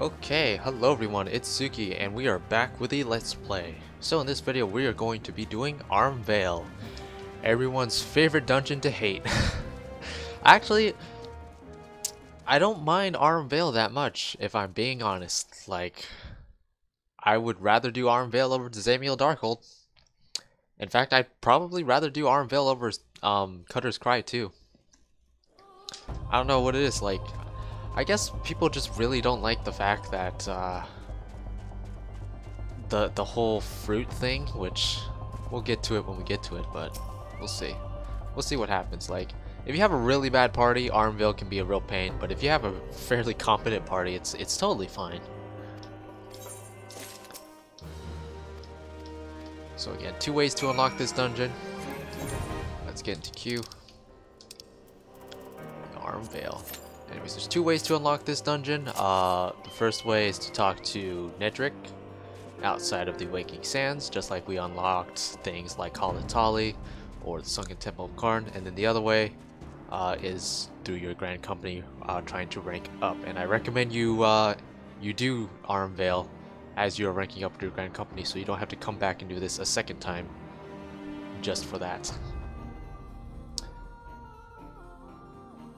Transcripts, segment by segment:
Okay, hello everyone, it's Tsuki and we are back with a Let's Play. So in this video we are going to be doing Aurum Vale, everyone's favorite dungeon to hate. Actually, I don't mind Aurum Vale that much, if I'm being honest. Like, I would rather do Aurum Vale over Zamiel Darkhold. In fact, I'd probably rather do Aurum Vale over Cutter's Cry too. I don't know what it is, like, I guess people just really don't like the fact that the whole fruit thing, which we'll get to it when we get to it, but we'll see. We'll see what happens. Like, if you have a really bad party, Aurum Vale can be a real pain, but if you have a fairly competent party, it's totally fine. So again, 2 ways to unlock this dungeon. Let's get into queue. Aurum Vale. Anyways, there's 2 ways to unlock this dungeon. The first way is to talk to Nedrick outside of the Waking Sands, just like we unlocked things like Halatali or the Sunken Temple of Karn. And then the other way is through your Grand Company trying to rank up. And I recommend you you do Aurum Vale as you're ranking up to your Grand Company, so you don't have to come back and do this a second time just for that.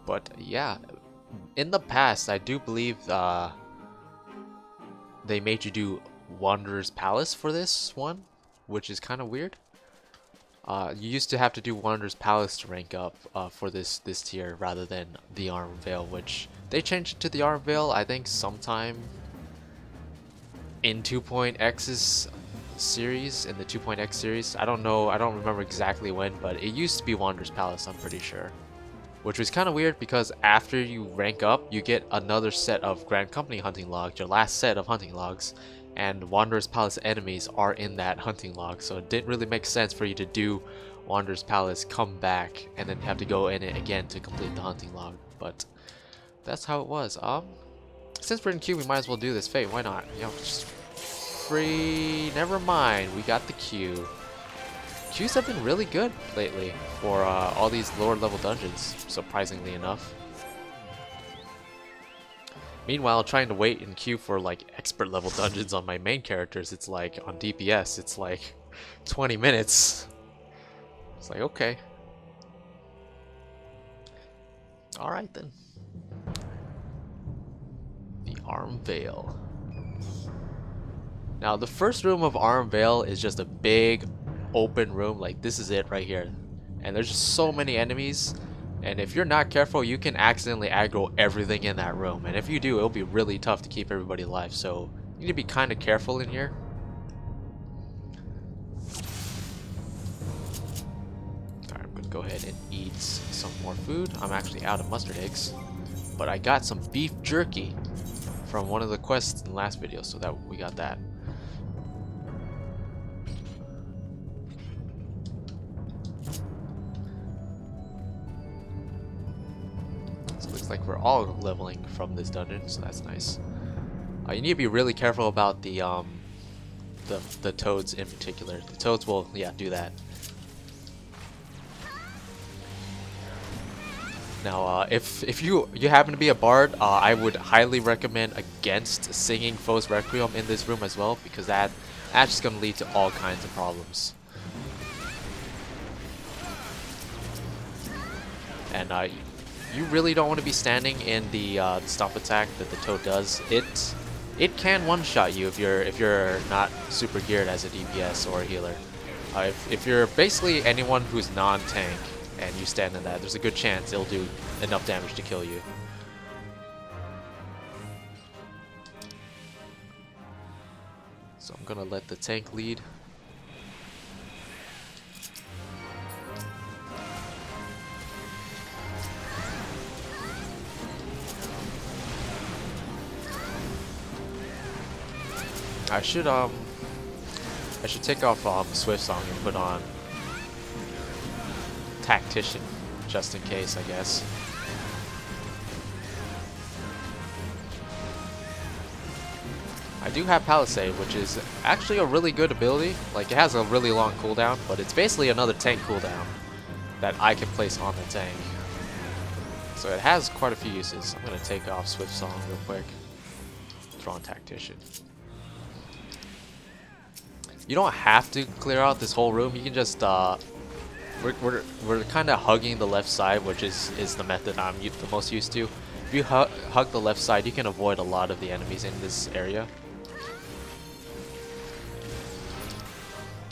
But yeah, in the past, I do believe they made you do Wanderer's Palace for this one, which is kind of weird. You used to have to do Wanderer's Palace to rank up for this tier rather than the Aurum Vale, which they changed it to the Aurum Vale, I think, sometime in 2.x's series, in the 2.x series. I don't know, I don't remember exactly when, but it used to be Wanderer's Palace, I'm pretty sure. Which was kind of weird because after you rank up, you get another set of Grand Company hunting logs, your last set of hunting logs, and Wanderer's Palace enemies are in that hunting log, so it didn't really make sense for you to do Wanderer's Palace, come back, and then have to go in it again to complete the hunting log. But that's how it was. Since we're in queue, we might as well do this fate. Why not? You know, just free. Never mind, we got the queue. Queues have been really good lately for all these lower level dungeons, surprisingly enough. Meanwhile, trying to wait in queue for like expert level dungeons on my main characters, it's like on DPS, it's like 20 minutes. It's like, okay. Alright then. The Aurum Vale. Now, the first room of Aurum Vale is just a big open room. Like, this is it right here, and there's just so many enemies, and if you're not careful you can accidentally aggro everything in that room, and if you do, it'll be really tough to keep everybody alive, so you need to be kind of careful in here. Alright, I'm gonna go ahead and eat some more food. I'm actually out of mustard eggs, but I got some beef jerky from one of the quests in the last video, so that we got that. Like we're all leveling from this dungeon, so that's nice. You need to be really careful about the toads in particular. The toads will, yeah, do that. Now, if you happen to be a bard, I would highly recommend against singing Foe's Requiem in this room as well, because that's just gonna lead to all kinds of problems. And you really don't want to be standing in the stomp attack that the toad does. It can one-shot you if you're not super geared as a DPS or a healer. If you're basically anyone who's non-tank and you stand in that, there's a good chance it'll do enough damage to kill you. So I'm gonna let the tank lead. I should take off Swift Song and put on Tactician, just in case, I guess. I do have Palisade, which is actually a really good ability. Like, it has a really long cooldown, but it's basically another tank cooldown that I can place on the tank. So it has quite a few uses. I'm going to take off Swift Song real quick. Thrawn Tactician. You don't have to clear out this whole room. You can just we're kind of hugging the left side, which is the method I'm the most used to. If you hug the left side, you can avoid a lot of the enemies in this area.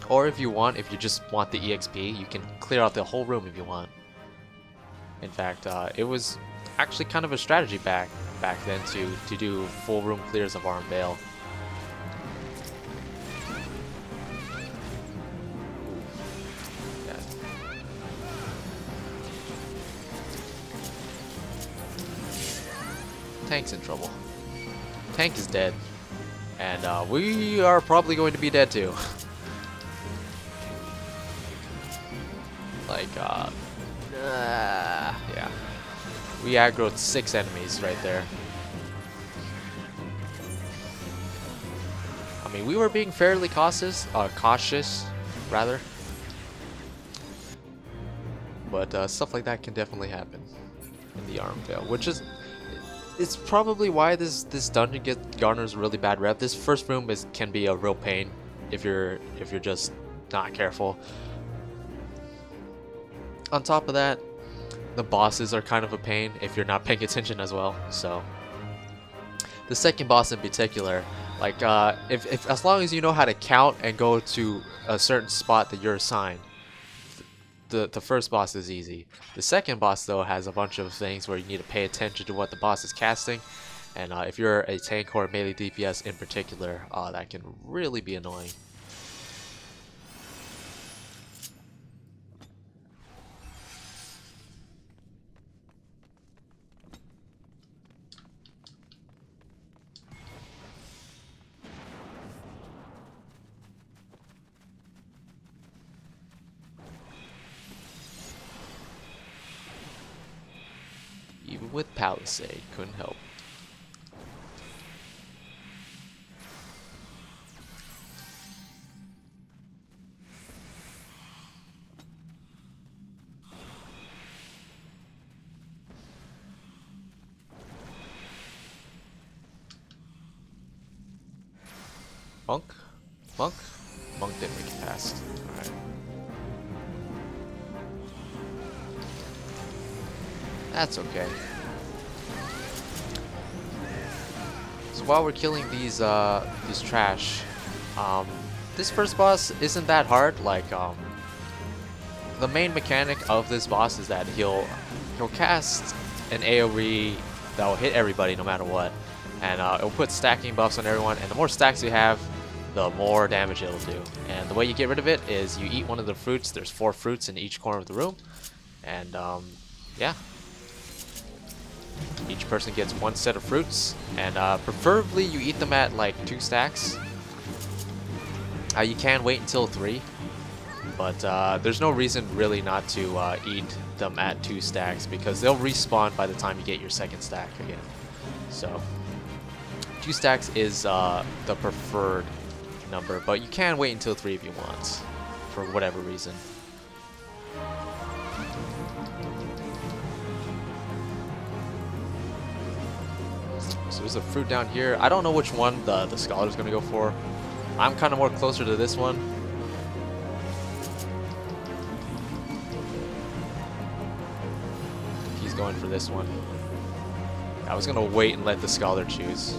Or if you just want the EXP, you can clear out the whole room if you want. In fact, it was actually kind of a strategy back then to do full room clears of Aurum Vale. Yeah. Tank's in trouble. Tank is dead, and we are probably going to be dead too. Like, yeah. We aggroed 6 enemies right there. I mean, we were being fairly cautious, rather. But stuff like that can definitely happen in the Aurum Vale, which is, it's probably why this dungeon garners really bad rep. This first room can be a real pain if you're just not careful. On top of that, the bosses are kind of a pain if you're not paying attention as well. So the second boss in particular, like if as long as you know how to count and go to a certain spot that you're assigned, the first boss is easy. The second boss though has a bunch of things where you need to pay attention to what the boss is casting, and if you're a tank or a melee DPS in particular, that can really be annoying. Even with Palisade, couldn't help. Monk? Monk? Monk didn't make it past. Alright. That's okay. So while we're killing these trash, this first boss isn't that hard. Like the main mechanic of this boss is that he'll cast an AoE that will hit everybody no matter what, and it'll put stacking buffs on everyone. And the more stacks you have, the more damage it'll do. And the way you get rid of it is you eat one of the fruits. There's 4 fruits in each corner of the room, and yeah. Each person gets 1 set of fruits, and preferably you eat them at like 2 stacks. You can wait until 3, but there's no reason really not to eat them at 2 stacks, because they'll respawn by the time you get your 2nd stack again. So 2 stacks is the preferred number, but you can wait until 3 if you want, for whatever reason. So there's a fruit down here. I don't know which one the scholar's gonna go for. I'm kind of more closer to this one. He's going for this one. I was gonna wait and let the scholar choose.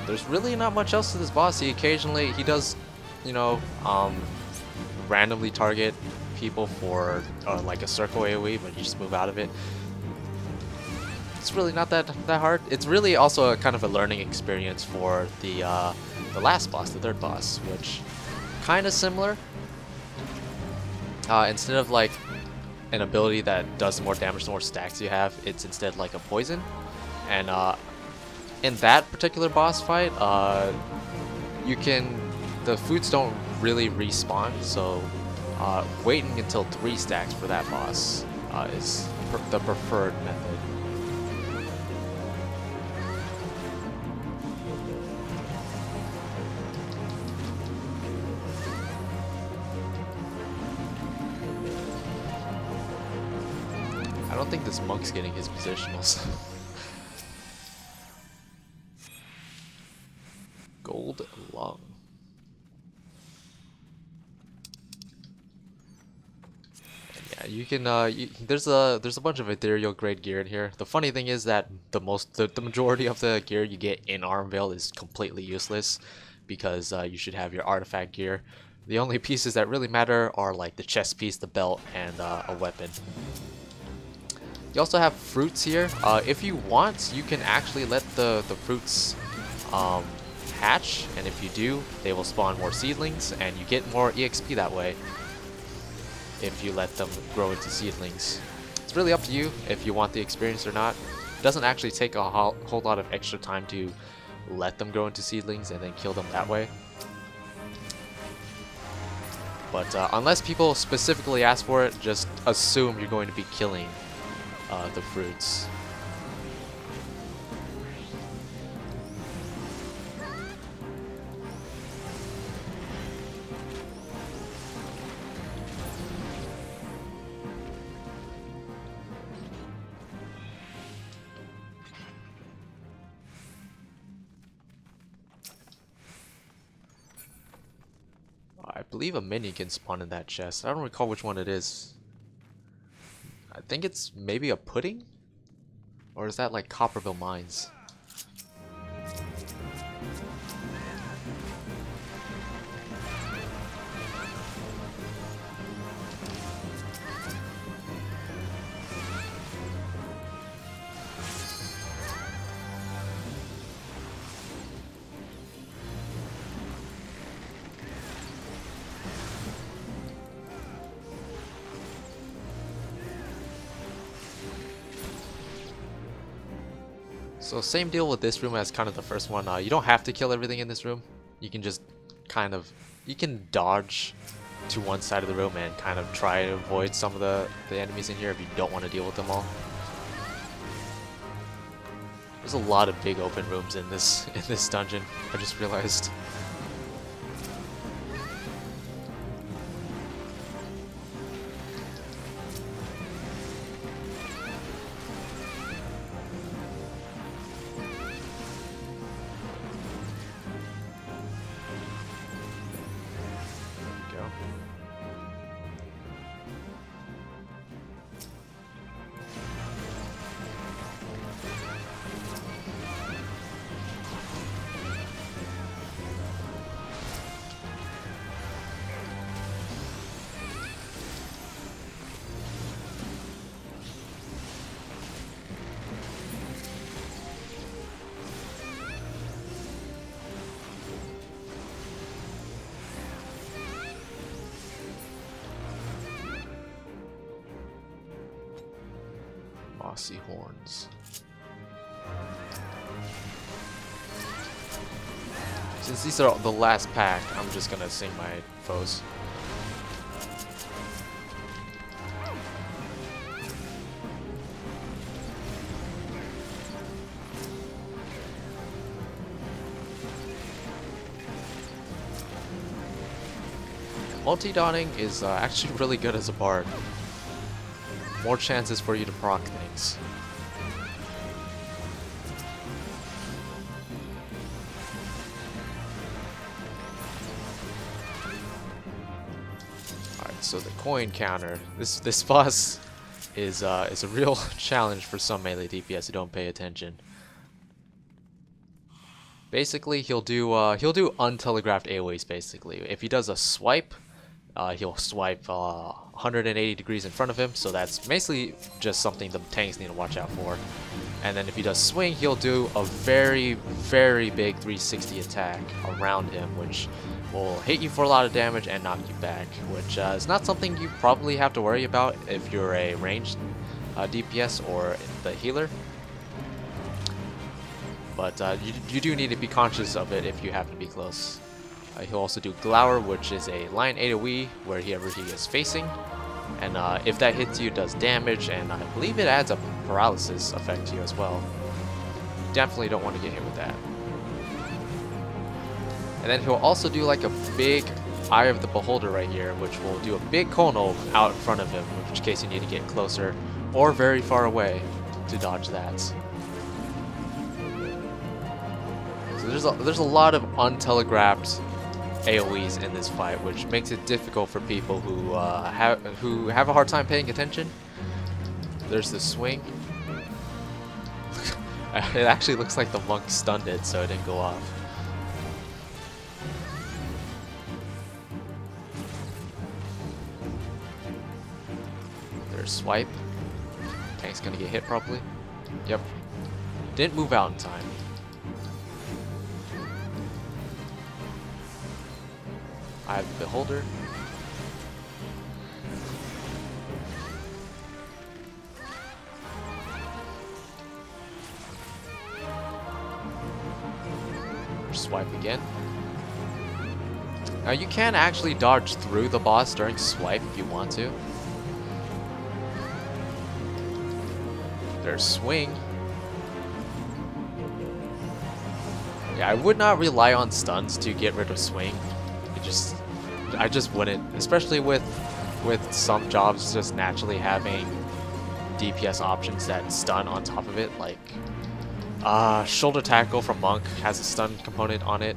There's really not much else to this boss. He does, you know, randomly target people for like a circle AoE, but you just move out of it. It's really not that hard. It's really also a kind of a learning experience for the last boss, the 3rd boss, which kind of similar. Instead of like an ability that does more damage the more stacks you have, it's instead like a poison, and in that particular boss fight, the foods don't really respawn, so waiting until 3 stacks for that boss is the preferred method. don't think this monk's getting his positionals. Gold lung. Yeah, you can. There's a bunch of ethereal grade gear in here. The funny thing is that the majority of the gear you get in Aurum Vale is completely useless, because you should have your artifact gear. The only pieces that really matter are like the chest piece, the belt, and a weapon. You also have fruits here. If you want, you can actually let the fruits hatch, and if you do, they will spawn more seedlings, and you get more EXP that way if you let them grow into seedlings. It's really up to you if you want the experience or not. It doesn't actually take a whole lot of extra time to let them grow into seedlings and then kill them that way. But unless people specifically ask for it, just assume you're going to be killing the fruits. I believe a mini can spawn in that chest. I don't recall which one it is. I think it's maybe a pudding? Or is that like Copperville Mines? So same deal with this room as kind of the first one. You don't have to kill everything in this room. You can just kind of, you can dodge to one side of the room and kind of try to avoid some of the enemies in here if you don't want to deal with them all. There's a lot of big open rooms in this dungeon, I just realized. Mossy horns. Since these are the last pack, I'm just gonna sing my foes. Multi-dawning is actually really good as a bard. More chances for you to proc things. Alright, so the coin counter. This boss is a real challenge for some melee DPS who don't pay attention. Basically, he'll do untelegraphed AoEs. Basically, if he does a swipe, he'll swipe 180 degrees in front of him, so that's basically just something the tanks need to watch out for. And then if he does swing, he'll do a very, very big 360 attack around him, which will hit you for a lot of damage and knock you back, which is not something you probably have to worry about if you're a ranged DPS or the healer. But you do need to be conscious of it if you happen to be close. He'll also do Glower, which is a line AoE wherever he is facing. And if that hits you, it does damage, and I believe it adds a paralysis effect to you as well. You definitely don't want to get hit with that. And then he'll also do like a big Eye of the Beholder right here, which will do a big Kono out in front of him, in which case you need to get closer or very far away to dodge that. So there's a lot of untelegraphed AoEs in this fight, which makes it difficult for people who have a hard time paying attention. There's the swing. It actually looks like the monk stunned it, so it didn't go off. There's swipe. Tank's gonna get hit probably. Yep. Didn't move out in time. I have the beholder. Swipe again. Now you can actually dodge through the boss during swipe if you want to. There's swing. Yeah, I would not rely on stuns to get rid of swing. I just wouldn't, especially with some jobs just naturally having DPS options that stun on top of it, like shoulder tackle from Monk has a stun component on it.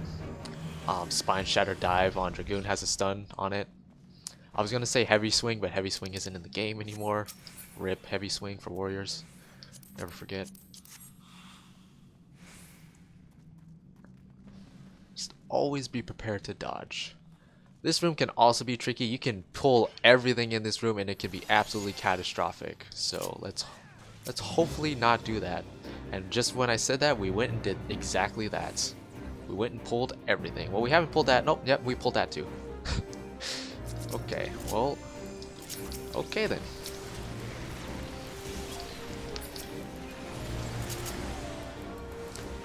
Spine shatter dive on Dragoon has a stun on it. I was gonna say heavy swing, but heavy swing isn't in the game anymore. RIP heavy swing for warriors. Never forget. Just always be prepared to dodge. This room can also be tricky. You can pull everything in this room and it can be absolutely catastrophic. So let's hopefully not do that. And just when I said that, we went and did exactly that. We went and pulled everything. Well, we haven't pulled that. Nope, yep, we pulled that too. Okay, well, okay then.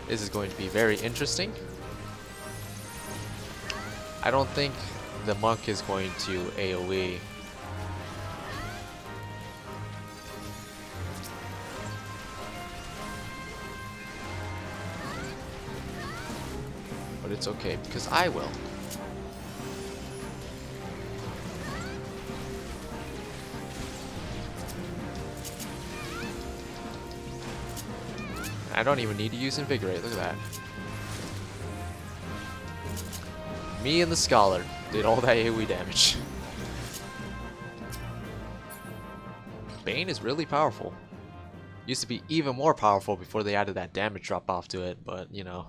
This is going to be very interesting. I don't think the monk is going to AoE. But it's okay because I will. I don't even need to use Invigorate, look at that. Me and the Scholar did all that AoE damage. Bane is really powerful. Used to be even more powerful before they added that damage drop off to it, but you know.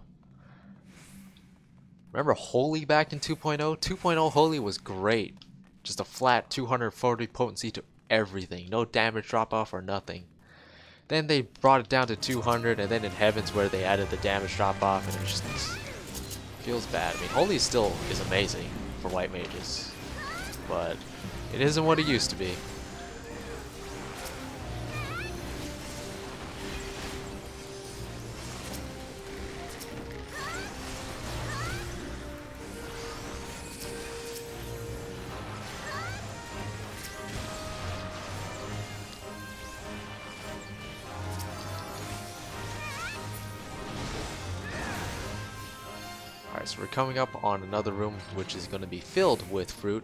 Remember Holy back in 2.0? 2.0 Holy was great. Just a flat 240 potency to everything. No damage drop off or nothing. Then they brought it down to 200, and then in Heavens where they added the damage drop off, and it just feels bad. I mean, Holy still is amazing for white mages, but it isn't what it used to be. Alright, so we're coming up on another room which is going to be filled with fruit.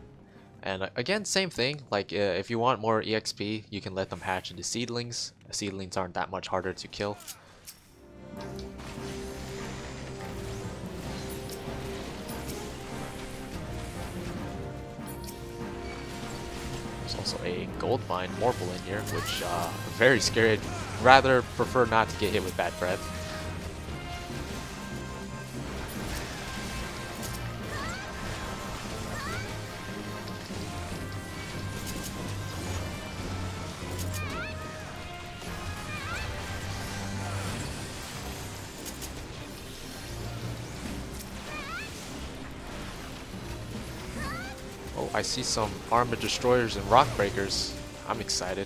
And again, same thing, like if you want more EXP, you can let them hatch into seedlings. Seedlings aren't that much harder to kill. There's also a gold mine Morble in here, which I'm very scared. Rather prefer not to get hit with bad breath. Oh, I see some armored destroyers and rock breakers. I'm excited.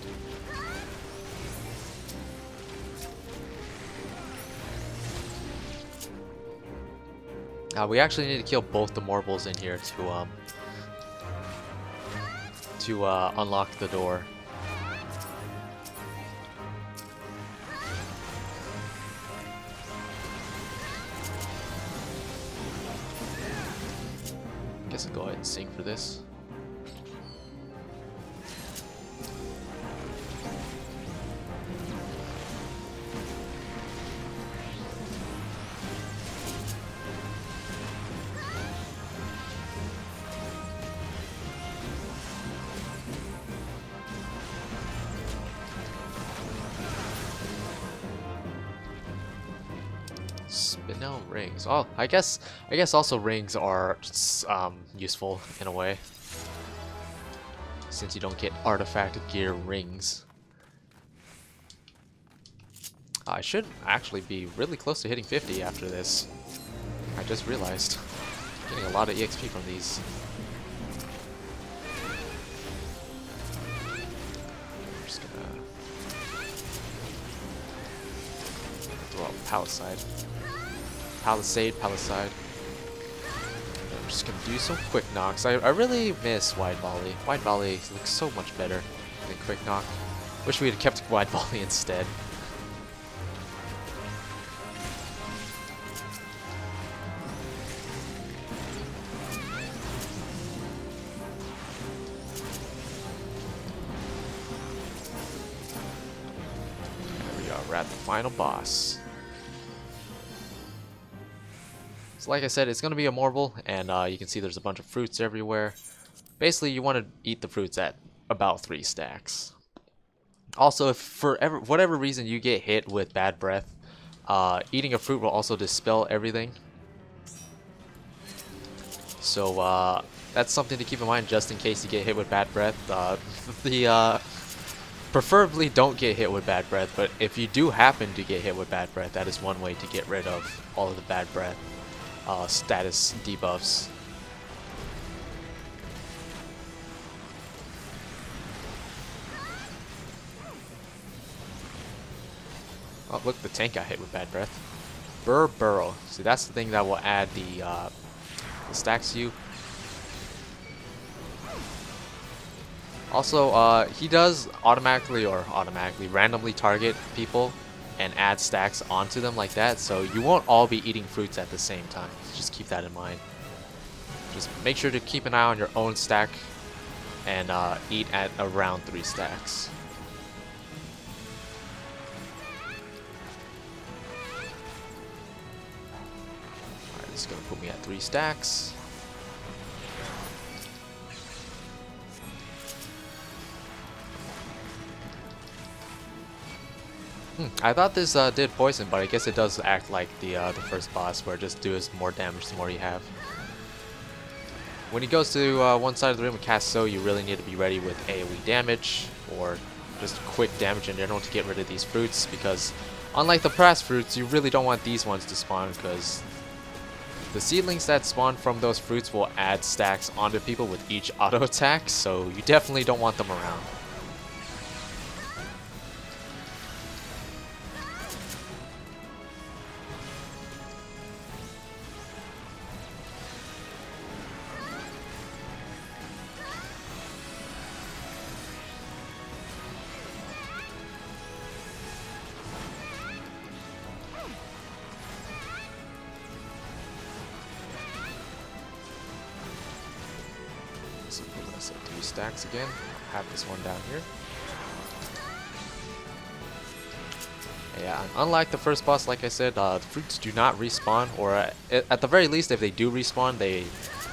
We actually need to kill both the Morbles in here to unlock the door. Guess I'll go ahead and sing for this. Spinel rings. Oh, I guess also rings are useful in a way, since you don't get artifact gear rings. I should actually be really close to hitting 50 after this. I just realized. Getting a lot of EXP from these. I'm just gonna throw out Palisade. Palisade. I'm just gonna do some quick knocks. I really miss wide volley. Wide volley looks so much better than quick knock. Wish we had kept wide volley instead. We're at the final boss. So like I said, it's going to be a marble, and you can see there's a bunch of fruits everywhere. Basically, you want to eat the fruits at about 3 stacks. Also, if for whatever reason you get hit with bad breath, eating a fruit will also dispel everything. So that's something to keep in mind just in case you get hit with bad breath. Preferably don't get hit with bad breath, but if you do happen to get hit with bad breath, that is one way to get rid of all of the bad breath status debuffs. Oh look, the tank got hit with bad breath. Burrow. See, that's the thing that will add the stacks to you. Also, he does automatically randomly target people and add stacks onto them like that, so you won't all be eating fruits at the same time. Just keep that in mind. Just make sure to keep an eye on your own stack and eat at around 3 stacks. Alright, this is going to put me at 3 stacks. I thought this did poison, but I guess it does act like the first boss, where it just does more damage the more you have. When he goes to one side of the room and casts So, you really need to be ready with AoE damage, or just quick damage in general to get rid of these fruits, because unlike the past fruits, you really don't want these ones to spawn, because the seedlings that spawn from those fruits will add stacks onto people with each auto attack, so you definitely don't want them around. So put us at 3 stacks again. I'll have this one down here. Yeah, unlike the first boss, like I said, the fruits do not respawn, or at the very least, if they do respawn, they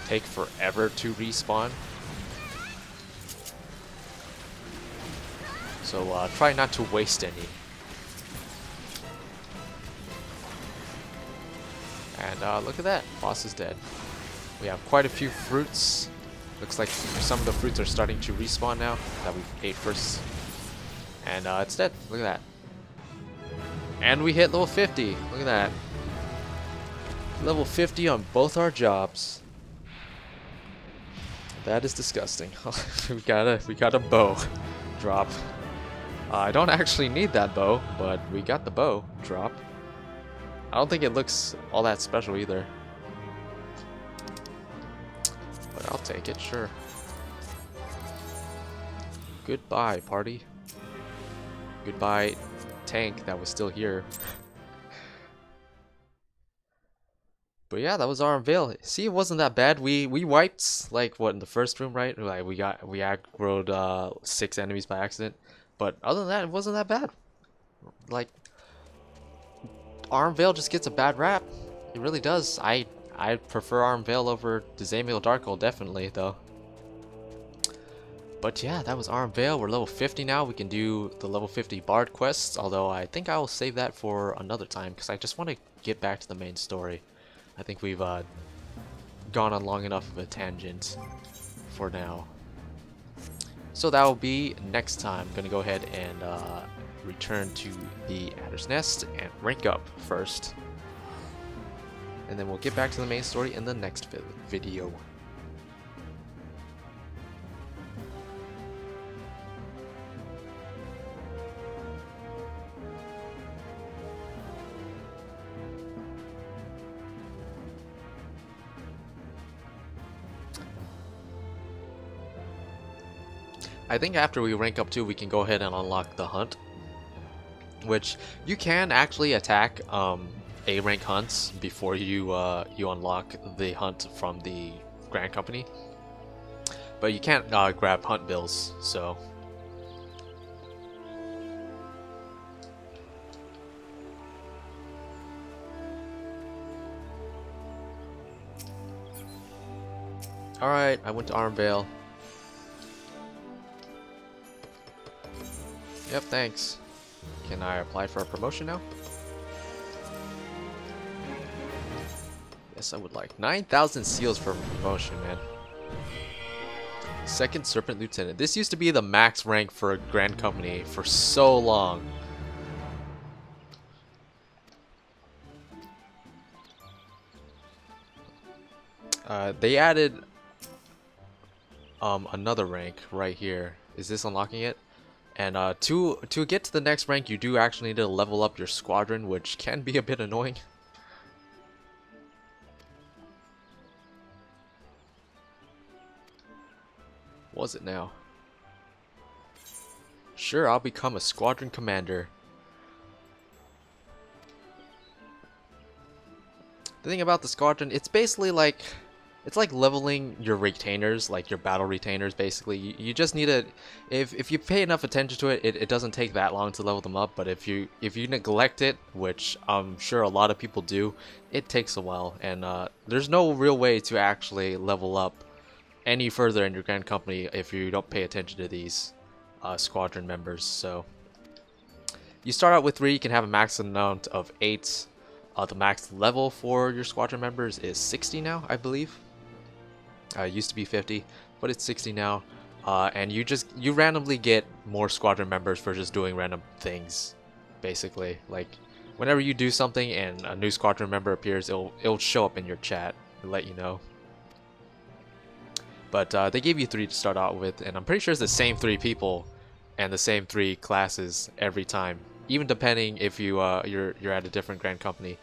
take forever to respawn. So try not to waste any. And look at that, boss is dead. We have quite a few fruits. Looks like some of the fruits are starting to respawn now that we ate first. And it's dead. Look at that. And we hit level 50. Look at that. Level 50 on both our jobs. That is disgusting. we got a bow drop. I don't actually need that bow, but we got the bow drop. I don't think it looks all that special either. But I'll take it, sure. Goodbye, party. Goodbye, tank that was still here. But yeah, that was our Vale. See, it wasn't that bad. We wiped, like, what, in the first room, right? Like, we aggroed 6 enemies by accident. But other than that, it wasn't that bad. Like, Vale just gets a bad rap. It really does. I prefer Vale over Dezamiel Darkhold, definitely, though. But But yeah, that was Aurum Vale. We're level 50 now. We can do the level 50 Bard quests, although I think I will save that for another time because I just want to get back to the main story. I think we've gone on long enough of a tangent for now. So that will be next time. I'm going to go ahead and return to the Adder's Nest and rank up first. And then we'll get back to the main story in the next video. I think after we rank up 2, we can go ahead and unlock the hunt, which you can actually attack A rank hunts before you you unlock the hunt from the Grand Company, but you can't grab hunt bills. So all right, I went to Aurum Vale. Yep, thanks. Can I apply for a promotion now? Yes, I would like 9,000 seals for promotion, man. Second Serpent Lieutenant. This used to be the max rank for a Grand Company for so long. They added another rank right here. Is this unlocking it? And to get to the next rank, you do actually need to level up your squadron, which can be a bit annoying. Was it now? Sure, I'll become a squadron commander. The thing about the squadron, it's basically like, it's like leveling your retainers, like your battle retainers. Basically, you just need to, if you pay enough attention to it, it doesn't take that long to level them up. But if you neglect it, which I'm sure a lot of people do, it takes a while. And there's no real way to actually level up any further in your Grand Company if you don't pay attention to these squadron members. So you start out with 3. You can have a max amount of 8. The max level for your squadron members is 60 now, I believe. Used to be 50, but it's 60 now. And you randomly get more squadron members for just doing random things, basically. Like whenever you do something and a new squadron member appears, it'll show up in your chat and let you know. But they gave you 3 to start out with, and I'm pretty sure it's the same 3 people and the same 3 classes every time, even depending if you're at a different Grand Company,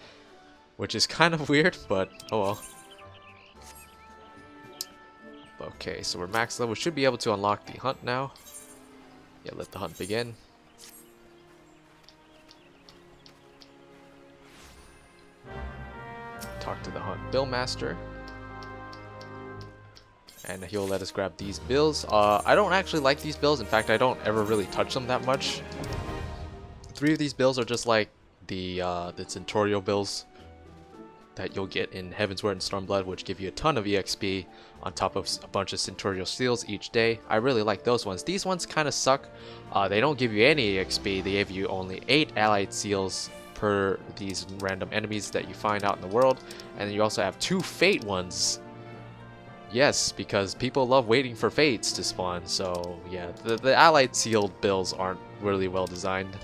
which is kind of weird, but oh well. Okay, so we're max level. We should be able to unlock the hunt now. Yeah, let the hunt begin. Talk to the hunt bill master. And he'll let us grab these bills. I don't actually like these bills. In fact, I don't ever really touch them that much. 3 of these bills are just like the Centurial bills that you'll get in Heavensward and Stormblood, which give you a ton of EXP on top of a bunch of Centurial seals each day. I really like those ones. These ones kind of suck. They don't give you any EXP. They give you only 8 allied seals per these random enemies that you find out in the world. And then you also have 2 fate ones. Yes, because people love waiting for fates to spawn. So yeah, the allied sealed bills aren't really well designed,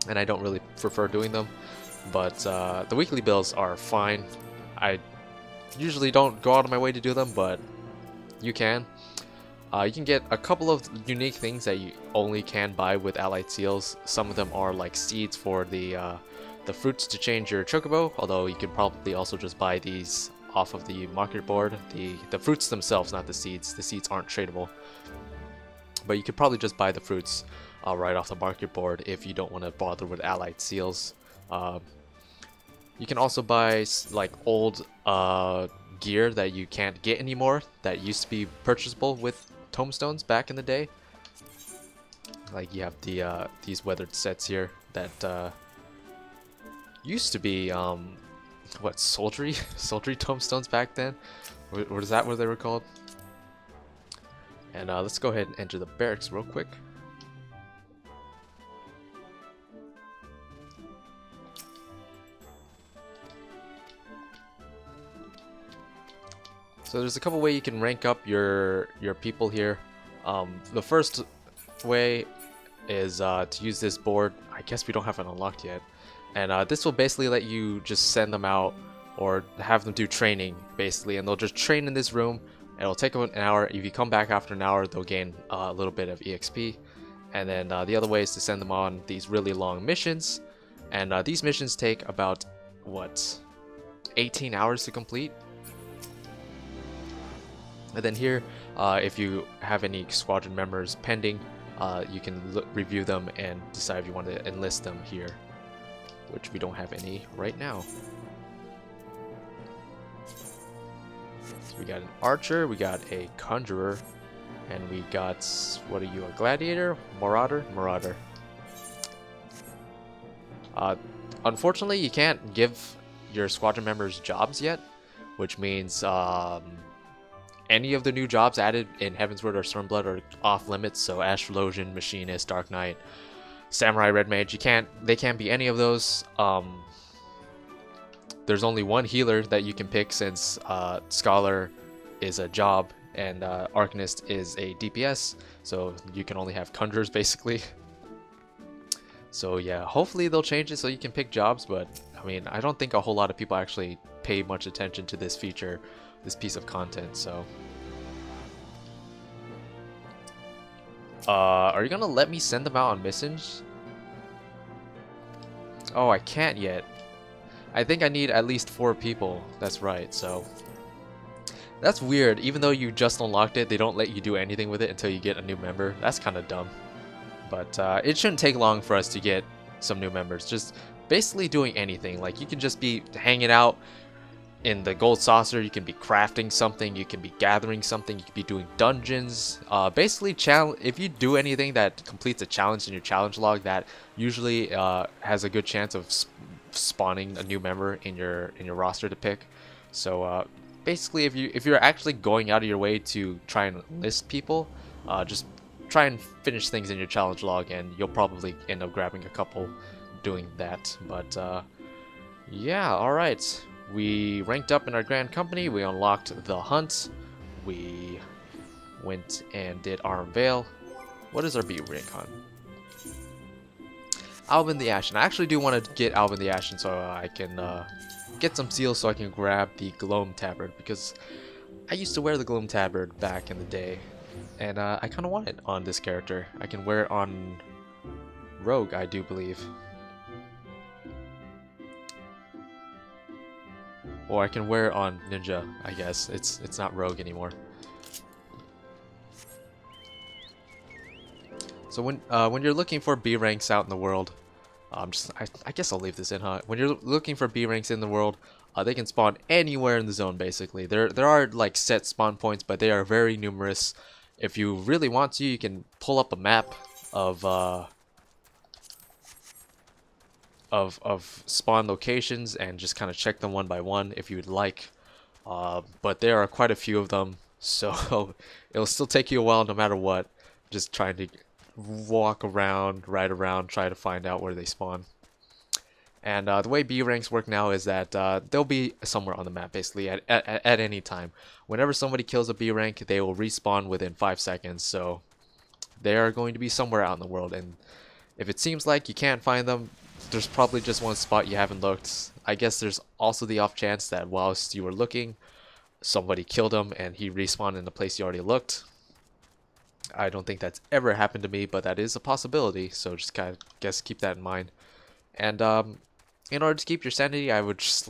and I don't really prefer doing them. But the weekly bills are fine. I usually don't go out of my way to do them, but you can. You can get a couple of unique things that you only can buy with allied seals. Some of them are like seeds for the fruits to change your chocobo, although you could probably also just buy these off of the market board. The fruits themselves, not the seeds. The seeds aren't tradable, but you could probably just buy the fruits right off the market board if you don't want to bother with allied seals. You can also buy like old gear that you can't get anymore that used to be purchasable with tomestones back in the day. Like you have the these weathered sets here that used to be what, soldiery tomestones back then? What is that what they were called? And let's go ahead and enter the barracks real quick. So there's a couple ways you can rank up your people here. The first way is to use this board. I guess we don't have it unlocked yet. And this will basically let you just send them out or have them do training, basically. And they'll just train in this room. It'll take them an hour. If you come back after an hour, they'll gain a little bit of EXP. And then the other way is to send them on these really long missions. And these missions take about, what, 18 hours to complete? And then here, if you have any squadron members pending, you can review them and decide if you want to enlist them here, which we don't have any right now. So we got an archer, we got a conjurer, and we got, what are you, a gladiator? Marauder? Marauder. Unfortunately, you can't give your squadron members jobs yet, which means any of the new jobs added in Heavensward or Stormblood are off limits. So Astrologian, Machinist, Dark Knight, Samurai, Red Mage, they can't be any of those. There's only one healer that you can pick, since Scholar is a job and Arcanist is a DPS, so you can only have Conjurers basically. So yeah, hopefully they'll change it so you can pick jobs, but I mean, I don't think a whole lot of people actually pay much attention to this feature, this piece of content. So are you gonna let me send them out on missions? Oh, I can't yet. I think I need at least 4 people. That's right. So that's weird. Even though you just unlocked it, they don't let you do anything with it until you get a new member. That's kind of dumb. But it shouldn't take long for us to get some new members. Just basically doing anything. Like, you can just be hanging out in the gold saucer, you can be crafting something, you can be gathering something, you can be doing dungeons. Basically, if you do anything that completes a challenge in your challenge log, that usually has a good chance of spawning a new member in your roster to pick. So basically, if you're actually going out of your way to try and enlist people, just try and finish things in your challenge log, and you'll probably end up grabbing a couple doing that. But yeah, all right. We ranked up in our Grand Company, we unlocked the hunt, we went and did Aurum Vale. What is our B rank on? Alvin the Ashen. I actually do want to get Alvin the Ashen so I can get some seals so I can grab the Gloam Tabard, because I used to wear the Gloam Tabard back in the day, and I kind of want it on this character. I can wear it on Rogue, I do believe. Or I can wear it on Ninja, I guess. It's not Rogue anymore. So when you're looking for B ranks out in the world, I guess I'll leave this in, huh? When you're looking for B ranks in the world, they can spawn anywhere in the zone basically. There are like set spawn points, but they are very numerous. If you really want to, you can pull up a map of spawn locations and just kind of check them one by one if you'd like. But there are quite a few of them, so it'll still take you a while no matter what. Just trying to walk around, ride around, try to find out where they spawn. And the way B ranks work now is that they'll be somewhere on the map basically at any time. Whenever somebody kills a B rank, they will respawn within 5 seconds. So they are going to be somewhere out in the world, and if it seems like you can't find them, there's probably just one spot you haven't looked. I guess there's also the off chance that whilst you were looking, somebody killed him and he respawned in the place you already looked. I don't think that's ever happened to me, but that is a possibility, so just kind of keep that in mind. And in order to keep your sanity, I would just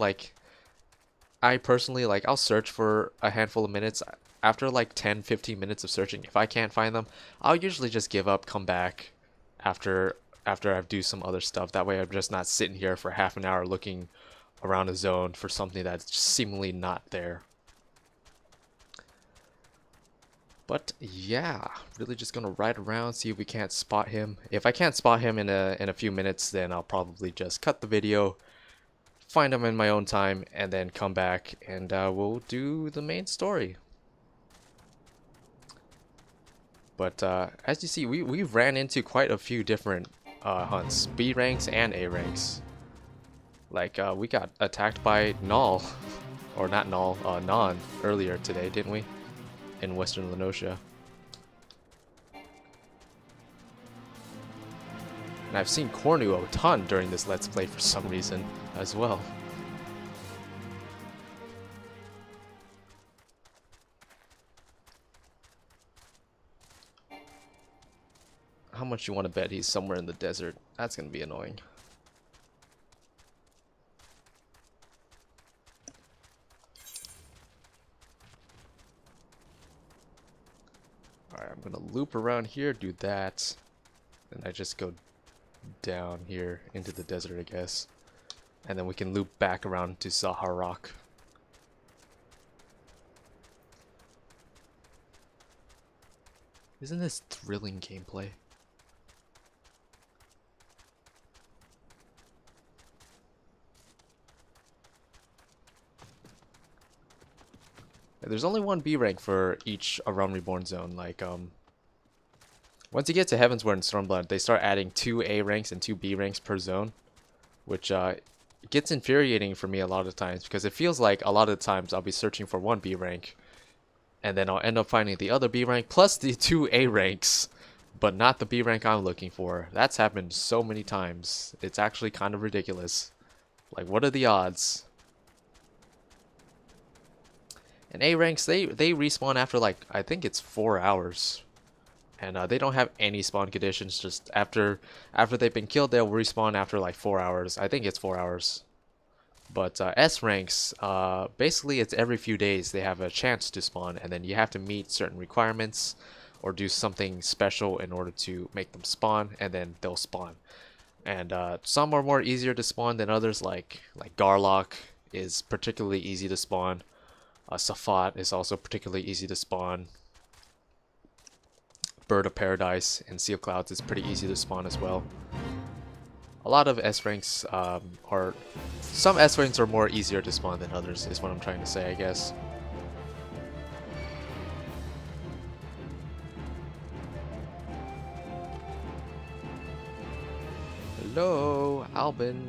I personally I'll search for a handful of minutes. After like 10-15 minutes of searching, if I can't find them, I'll usually just give up, come back after I do some other stuff. That way I'm just not sitting here for half an hour looking around a zone for something that's just seemingly not there. But yeah, really just gonna ride around, see if we can't spot him. If I can't spot him in a few minutes, then I'll probably just cut the video, find him in my own time, and then come back and we'll do the main story. But as you see, we ran into quite a few different hunts, B ranks and A ranks. Like we got attacked by Null, or not Null, Non earlier today, didn't we? In Western Lenosha. And I've seen Cornu a ton during this Let's Play for some reason as well. How much you want to bet he's somewhere in the desert? That's going to be annoying. Alright, I'm going to loop around here, do that. And I just go down here into the desert, I guess. And then we can loop back around to Zaharok. Isn't this thrilling gameplay? There's only one B rank for each Aurum Reborn zone. Like, once you get to Heavensward and Stormblood, they start adding 2 A ranks and 2 B ranks per zone, which gets infuriating for me a lot of times because it feels like a lot of the times I'll be searching for 1 B rank, and then I'll end up finding the other B rank plus the 2 A ranks, but not the B rank I'm looking for. That's happened so many times. It's actually kind of ridiculous. Like, what are the odds? And A ranks, they respawn after, like, I think it's 4 hours. And they don't have any spawn conditions. Just after they've been killed, they'll respawn after like 4 hours. I think it's 4 hours. But S ranks, basically it's every few days they have a chance to spawn. And then you have to meet certain requirements or do something special in order to make them spawn. And then they'll spawn. And some are more easier to spawn than others. Like Garlock is particularly easy to spawn. Safat is also particularly easy to spawn. Bird of Paradise and Sea of Clouds is pretty easy to spawn as well. A lot of S ranks some S ranks are more easier to spawn than others, is what I'm trying to say, I guess. Hello, Albin.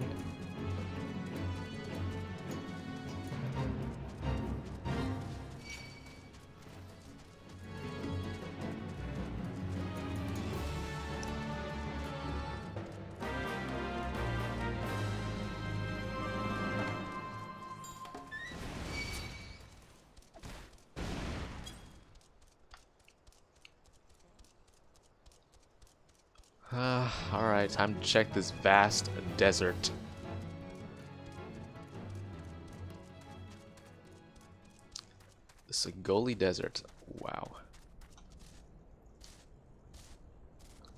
Alright, time to check this vast desert. The Sagoli Desert. Wow.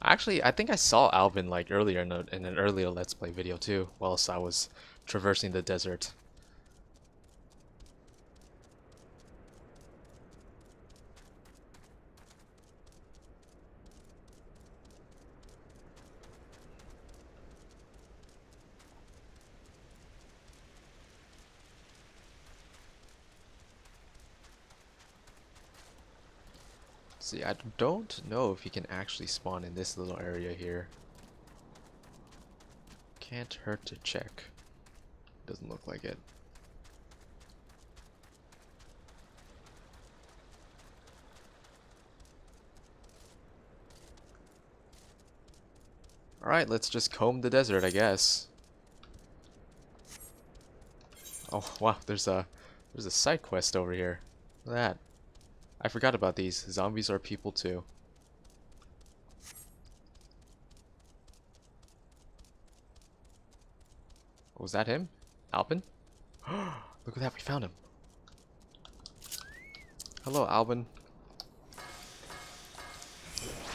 Actually, I think I saw Alvin like earlier in an earlier Let's Play video too, whilst I was traversing the desert. See, I don't know if you can actually spawn in this little area here. Can't hurt to check. Doesn't look like it. Alright, let's just comb the desert, I guess. Oh wow, there's a side quest over here. Look at that. I forgot about these. Zombies are people too. Was that him? Albin? Look at that, we found him. Hello, Albin.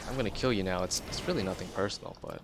I'm gonna kill you now. It's really nothing personal, but...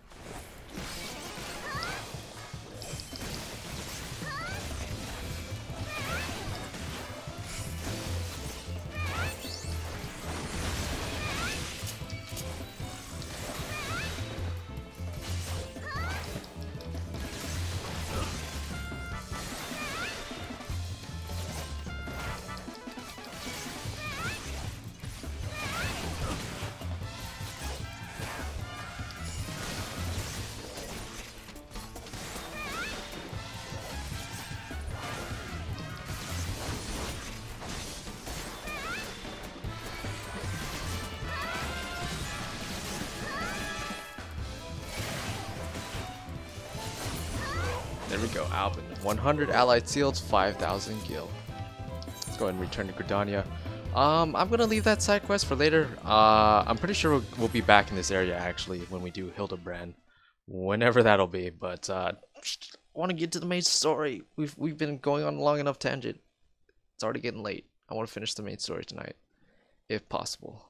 go, Albin. 100 allied seals, 5,000 gil. Let's go ahead and return to Gridania. I'm gonna leave that side quest for later. I'm pretty sure we'll be back in this area actually when we do Hildebrand, whenever that'll be. But I want to get to the main story. We've been going on a long enough tangent. It's already getting late. I want to finish the main story tonight, if possible.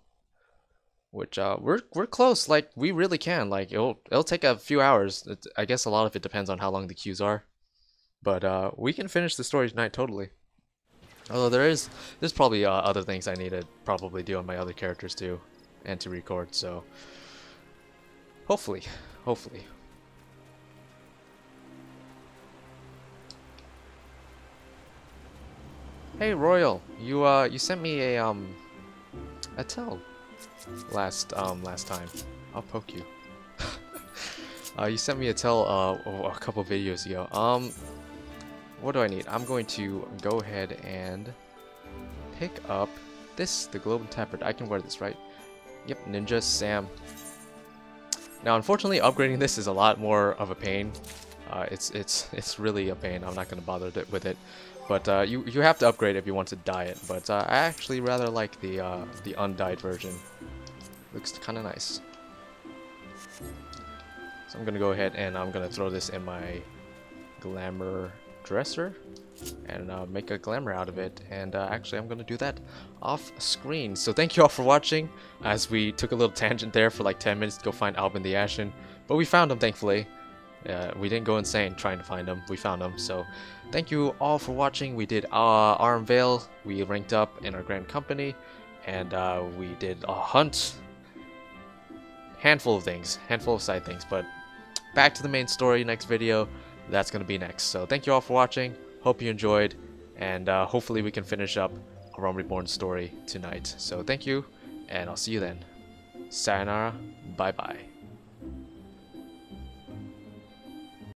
Which we're close. Like we really can. Like it'll take a few hours. I guess a lot of it depends on how long the queues are. But we can finish the story tonight totally. Although there's probably other things I need to probably do on my other characters too, and to record. So hopefully. Hey Royal, you sent me a tell last time. I'll poke you. You sent me a tell a couple videos ago. What do I need? I'm going to go ahead and pick up this, the Globe and Tabard. I can wear this, right? Yep, Ninja Sam. Now, unfortunately, upgrading this is a lot more of a pain. It's really a pain. I'm not going to bother with it. But you have to upgrade if you want to dye it. But I actually rather like the undyed version. Looks kind of nice. So I'm gonna go ahead and I'm gonna throw this in my glamour dresser and make a glamour out of it. And actually, I'm gonna do that off screen. So thank you all for watching. As we took a little tangent there for like 10 minutes to go find Albin the Ashen, but we found him thankfully. We didn't go insane trying to find him. We found him. So thank you all for watching. We did Aurum Vale. We ranked up in our Grand Company, and we did a hunt. Handful of things, handful of side things, but back to the main story next video. That's gonna be next. So thank you all for watching. Hope you enjoyed, and hopefully we can finish up a Realm Reborn story tonight. So thank you, and I'll see you then. Sayonara. Bye bye.